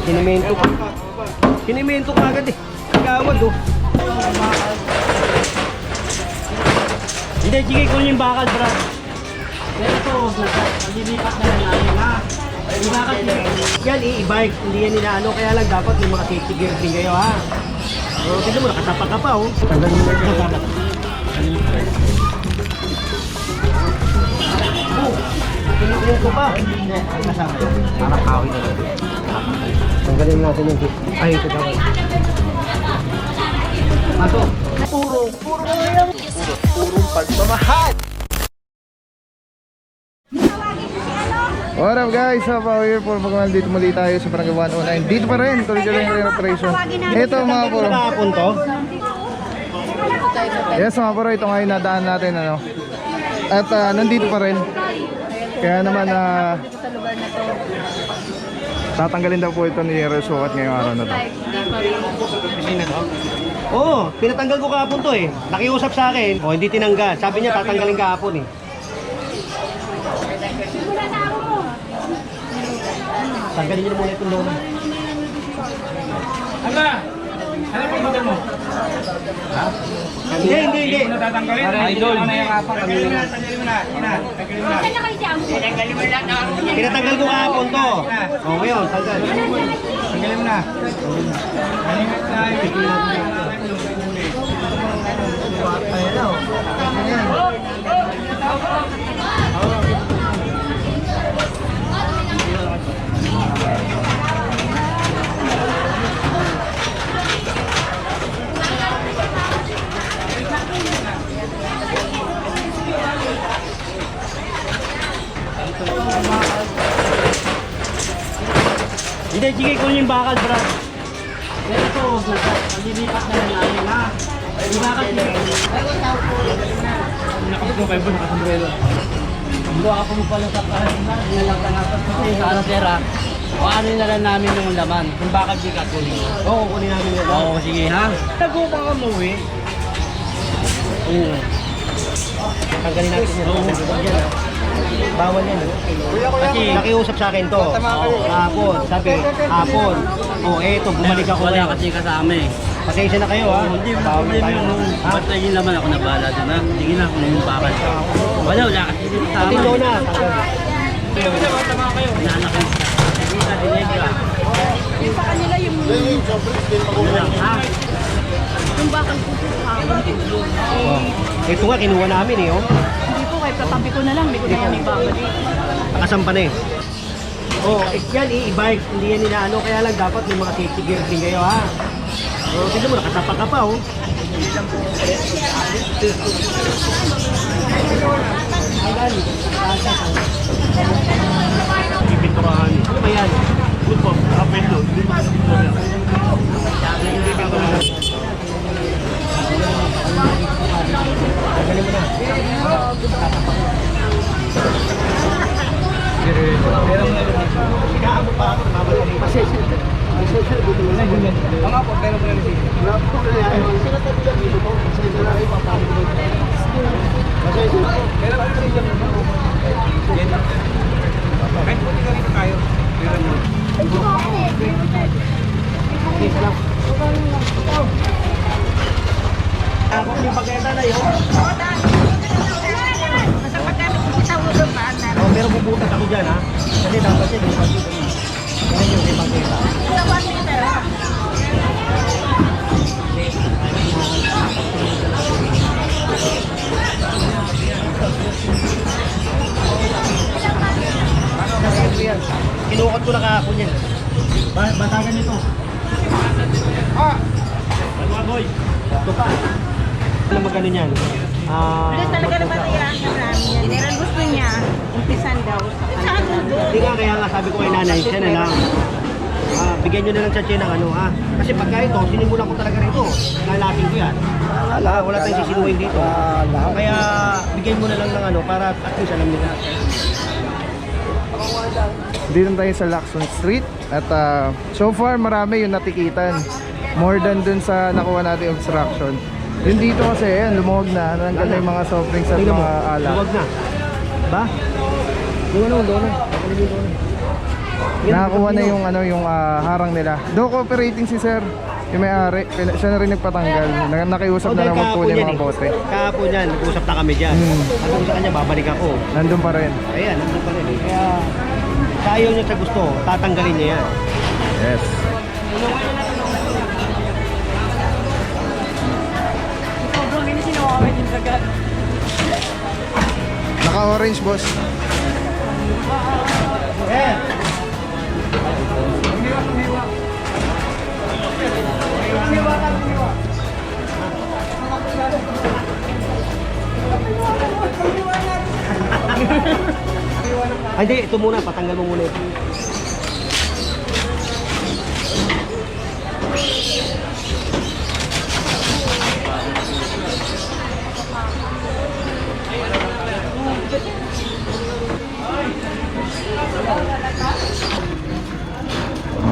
Sinimento pa. Sinimento ka agad eh. Kagawad oh. Hindi, sige ko yung bakal, bro. Ito, nalilipat na lang namin ha. Yung bakal, yan i-bike. Hindi yan inaano, kaya lang dapat may mga safety gear din kayo ha. So, tignan mo, nakatapa ka pa oh. Tanggalin mo na ito. Pinukunin ko pa. Hindi, kasama yun. Parang kawin na lang. Tanggalin natin yung hip. Ay, ito daw. Mato. Puro yan. Purong pagmamahal. What up guys? So, here for pagkaman dito muli tayo sa Barangay 109. Dito pa rin, tuloy-tuloy yung operation. Ito mga puro. Nakapon to. Yes mga puro, ito nga yung nadaan natin ano. At nandito pa rin. Kaya naman tatanggalin daw po ito ni Yero Sukat ngayong araw na to. Oo, pinatanggal ko kahapon to eh. Nakiusap sa akin. O, hindi tinanggal. Sabi niya tatanggalin kahapon eh. Tanggalin niyo na muna itong lona. Ala! Ano pang model mo? Ha? Hindi. Hindi mo natatanggalin? Idol! Tanggalin mo na. Pinatanggal ko kahapon to. O, ngayon, tanggal. Tanggalin mo na. Maningat na. Hindi, sige ko yung bakal, bro. Ito, nalilipat na lang namin ha. Yung bakal, sige. Nakapito kayo po, nakasombrero. Hindi ako mo pala sa kahanin na. Hindi lang tangapat kasi sa alatera. O ano na lang namin yung laman. Yung bakal, sige kunin. Oo, kunin namin yun. Oo, sige ha. Nag-upa ka mo eh. Oo. Tanggalin natin yun. Bawal yan eh. Kasi nakiusap sa akin to. Hapon, sabi, hapon. O eto, bumalik ako Wala ngayon. kasi kasama eh. Pasensya na kayo ha. Hindi, Bawal problema tayo. yun. Ha? Basta yun naman ako nabala doon ha. Sige na, kung yung bakal. Wala kasi hindi kasama. Pati lona. Naanak ko. Hindi ka, dinegra. Yung sa kanila yung Ha? yung bakal po po Ito nga, kinuha namin eh. Oh. hindi po kahit katabi ko na lang, hindi ko na yan ibabalik. Nakasampa na eh. Oh, yan i-bike. Hindi yan inaano. Kaya lang dapat may mga safety gear din kayo ha. So, tignan mo, nakatapa ka pa oh. Ipinturahan. Ano ba yan? Good po. Apendo. Galing mo na. Ikaabot pa ako. Pasensya. Pasensya. Mga po, pero po yung Sinatabilan dito po. Pasensya na rin. Papalik ko. Pasensya. pero ano rin yung kahit po ikaw rito tayo. Pero mo. Pasensya lang. Ako yung pagkita na yun. Oh, pero puputas ako dyan ha. Kasi dapat yun. Ganyan yung may pagkita. Kinukot ko na kahapon yan. Batagan nito. Mga boy. Ito pa. Alam mo gano'n yan? Hindi talaga naman iyahan namin yan. General gusto niya, umpisan daw. Saan doon? Hindi nga, kaya nga sabi ko kay nanay, siya na lang. Bigyan nyo na lang siya ng ano ha. Kasi pagka ito, sinimulan ko talaga rito. Lalaking ko yan. Wala tayong sisinuhin dito. Kaya bigyan mo na lang ng ano para at least alam nila. Dito tayo sa Lacson Street. At so far marami yung natikitan. More than dun sa nakuha natin obstruction. Yung dito kasi, yan, lumuwag na. Nanggal na yung mga soft drinks at Tingnan mo, mga alak. luwag na. Ba? Yung ano, doon na. Nakakuha na yung ano yung harang nila. Do cooperating si sir, yung may-ari. Siya na rin nagpatanggal. Nakiusap na naman po yung mga bote. Kahapon yan, nag-usap na kami dyan. Sabi ko sa kanya, babalik ako. Nandun pa rin. Ayan, nandun pa rin eh. Kaya, sa ayaw niya sa gusto, tatanggalin niya yan. Yes. Naka-orange boss. Ay, hindi, ito muna, patanggal mo muna ito.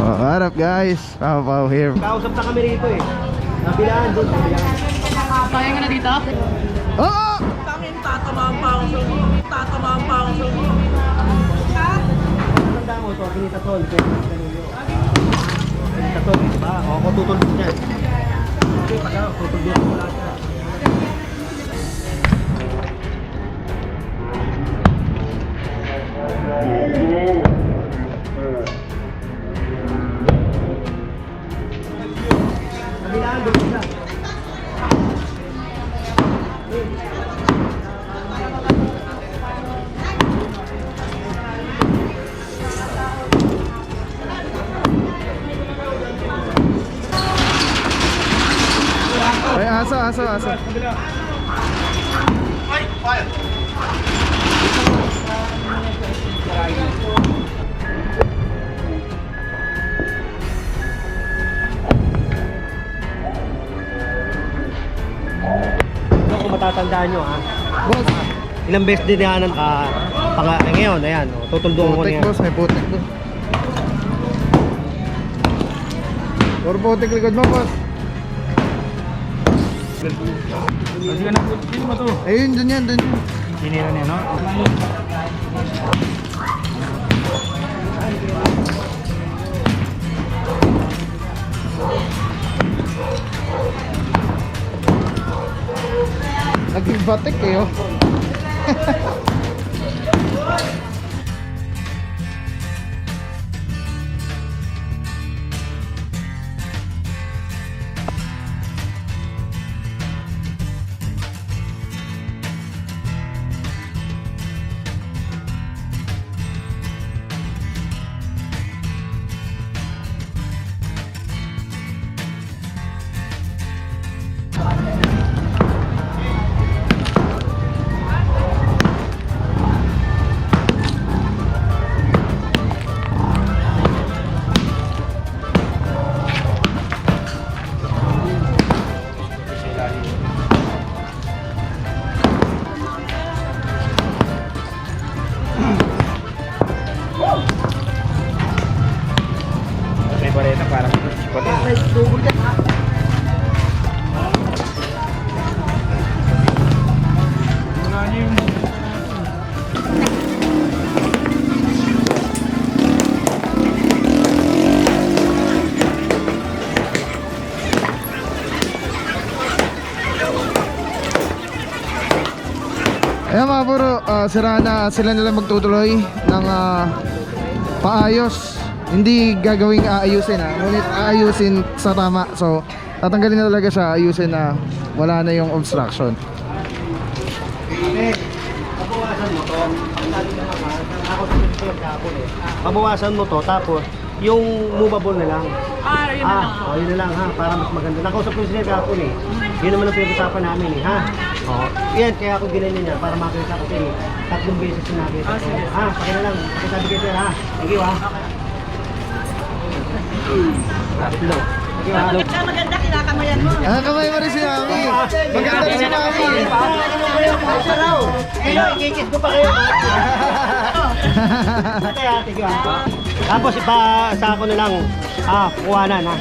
Oh, harap guys. Pau here. Kausap na kami rito eh. Nabilaan doon, nabilaan. Oh! Tanda mo ito, kinita tol. Kinita tol, diba? O, ako tutol din dyan. Okay, pagka, tutol din ako lahat. Nabilaan doon siya. Ay, aso. Ito kung matatandaan nyo ha. Boss, Ilang beses din yan ngayon, ayan, tutulduan ko putik niya. boss, may putik boss. Or putik likod mo boss. Kasi ka na po, sino ba to? Ayun, dun yan. Sinira niya, no? Naging batik eh oh. May bareta parang Ayan mga bro, sila na magtutuloy ng paayos. Hindi gagawing aayusin ngunit aayusin sa tama. So tatanggalin na talaga siya, ayusin na wala na yung obstruction. Babawasan mo to. Ang sabi ng mga, ako sa kahapon eh. Babawasan mo to, tapos yung movable na lang. Yun na lang ha, para mas maganda. Nakausap ko sila kahapon eh. Yun naman ang pinag-usapan namin eh, ha? Yan, kaya ako ginanyan niya para makita kasi 3 beses sinabi ito. Ha, paki na lang. Pakisabi kayo sir ha. Thank you ha. Hello. Thank you ha. Maganda, kinakamayan mo. Kamay mo rin si Mami. Maganda rin si Mami. Ikikis ko pa kayo. Ate ha, thank you ha. Tapos sa ako na lang, kuhanan ha.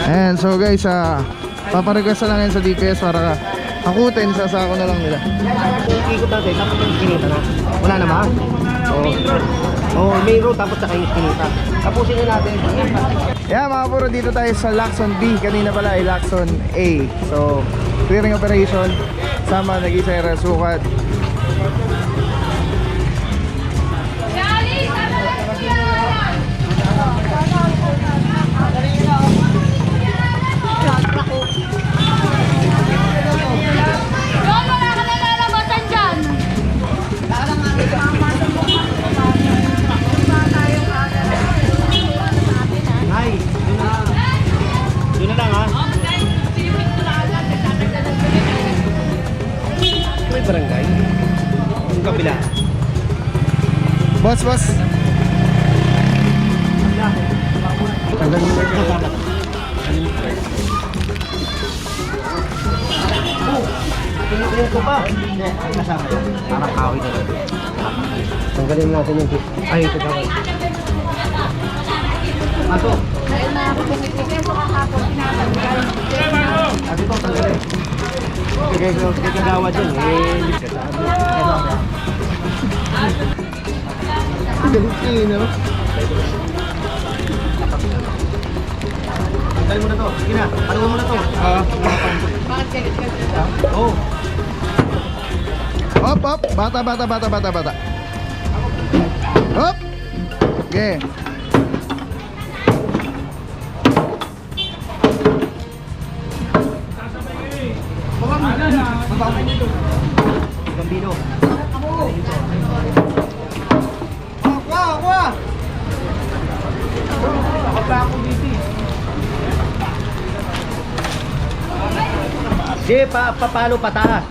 Ayan, so guys, paparequest na lang yan sa DPS para hakutin, sasako na lang nila. Ikot natin, tapos yung kinita na. Wala naman. Oo. Oh, main road tapos saka yung Espinita. Tapusin na natin. Yeah mga puro, dito tayo sa Lacson B. Kanina pala ay Lacson A. So, clearing operation. Sama, nag-isa yung sukat. Wala ka nalalabasan dyan. Hi. Doon na lang ha. May barangay. Yung kabila. Boss, boss. Tanggal mo na ito. Pinukunin ko pa. Hindi, kasama yan. Parang kahoy na rin. Tanggalin natin yung tip. Ay, ito daw. Ato. Ato ito, tanggalin. Kagagawa dyan eh. Galing no? Tanggalin mo na to. Sige na. Paluin mo na to. Oh. Hop, hop. Bata. Hop. Okay. Gambino. Sige, papalo pataas.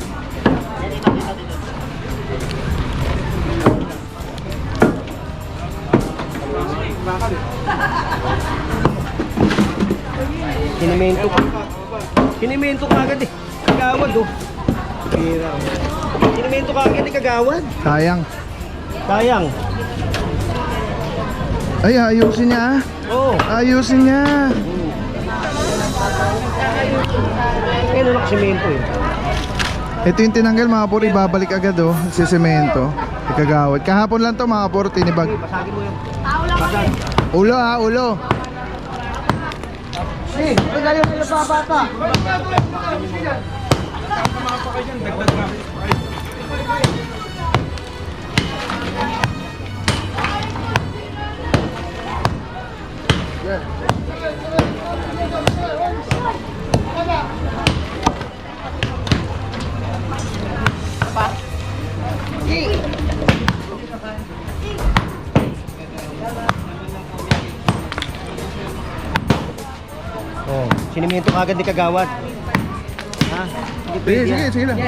Sinimento ka. Sinimento ka agad eh. Kagawad oh. Sinimento ka agad eh, kagawad. Sayang. Sayang. Ay, ayusin niya ah. Oo. Ayusin niya. Kaya na simento eh. Ito yung tinanggal mga puro, ibabalik agad oh. Si semento. Ikagawad. Kahapon lang to mga puro, tinibag. Basagin mo yan. Basag. Ulo ha, ulo. Oh, sinimento ka agad ni kagawad. Ha? Hindi Sige, pwede sige, yan. sige lang.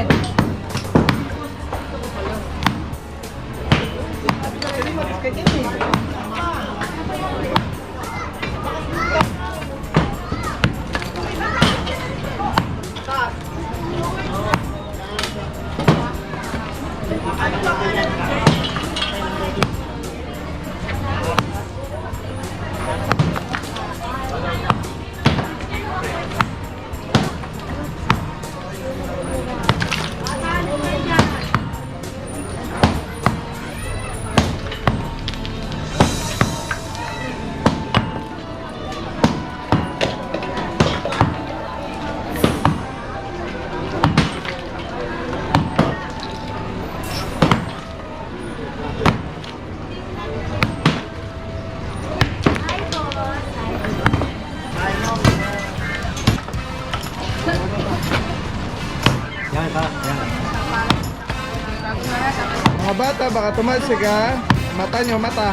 Yan ka, yan. Mga bata, baka tumalsik ha. Mata nyo, mata.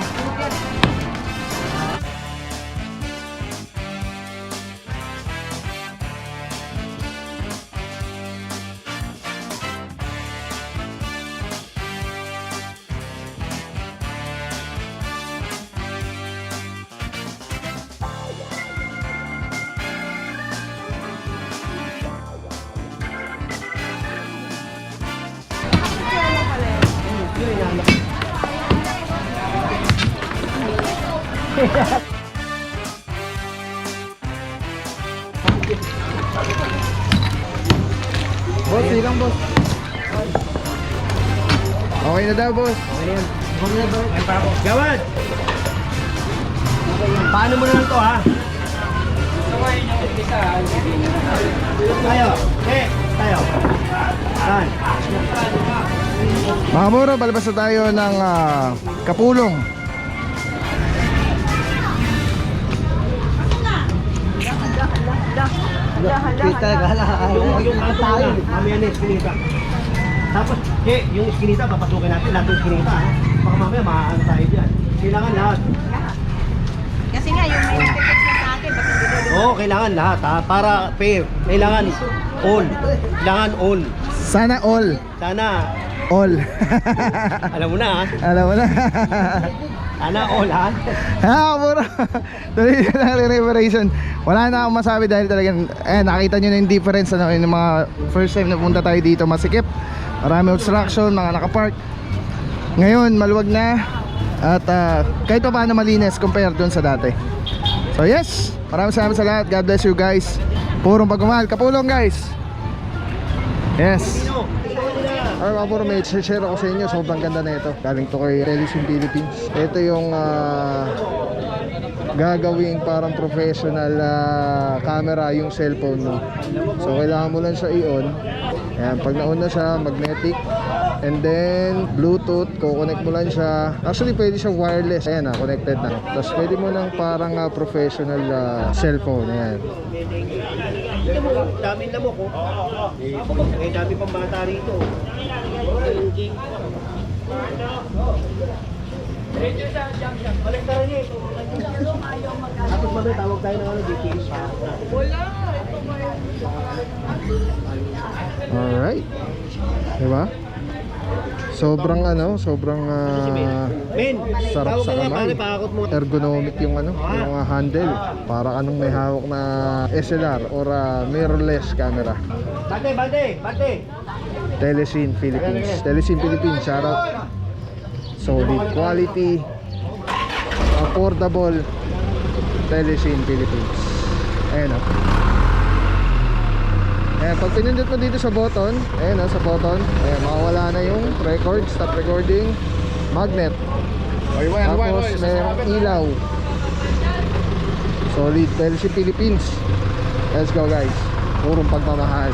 Boss, ilang boss? Okay na daw boss. Okay na yan. Gawad! Paano mo na lang to, ha? Tayo. Tayo. Saan? Mga bro, palabas na tayo ng Kapulong. Yung kanto na, mamaya na iskinita. Tapos, yung iskinita, papasukin natin lahat yung iskinita, ha? Baka mamaya maaano tayo dyan. Kailangan lahat. Kasi nga, yung may tickets na sa akin, basta hindi ko Oo, kailangan lahat, ha? Para fair. Kailangan all. Kailangan all. Sana all. Sana, All. alam mo na, ha? Alam mo na. Sana all, ha? Ha, bro. Tuloy na lang reparation. Wala na akong masabi dahil talagang nakita nyo na yung difference yung mga first time na punta tayo dito, masikip. Marami obstruction, mga nakapark. Ngayon, maluwag na. At kahit pa paano malinis compare dun sa dati. So yes, maraming salamat sa lahat. God bless you guys. Purong pagmamahal. Kapulong guys. Yes. Ay mga puro, may share ako sa inyo. Sobrang ganda na ito. Galing to kay Relisim Philippines. Ito yung gagawing parang professional camera yung cellphone mo. So kailangan mo lang siya i-on. Ayan, pag na-on na siya, magnetic. And then Bluetooth, kukonect mo lang siya. Actually pwede siya wireless. Ayan connected na. Tapos pwede mo lang parang professional cellphone. Ayan. Dami na mo ko. Eh, dami pang bata rito. Balik ka rin eh. Tapos mamaya tawag tayo ng DTS pa. Alright. Diba? Sobrang sobrang Men, sarap tawag sa ka nga, kamay. pare, pakakot mo. Ergonomic yung yung handle. Para anong may hawak na SLR or mirrorless camera. Bate! Telesin Philippines. Telesin Philippines, shout out. Solid quality, affordable. Telesin Philippines. Ayan pag pinindot mo dito sa button, sa button, makawala na yung record, stop recording, magnet. Tapos mayroong ilaw. Solid. Telesin Philippines. Let's go guys. Purong pagmamahal.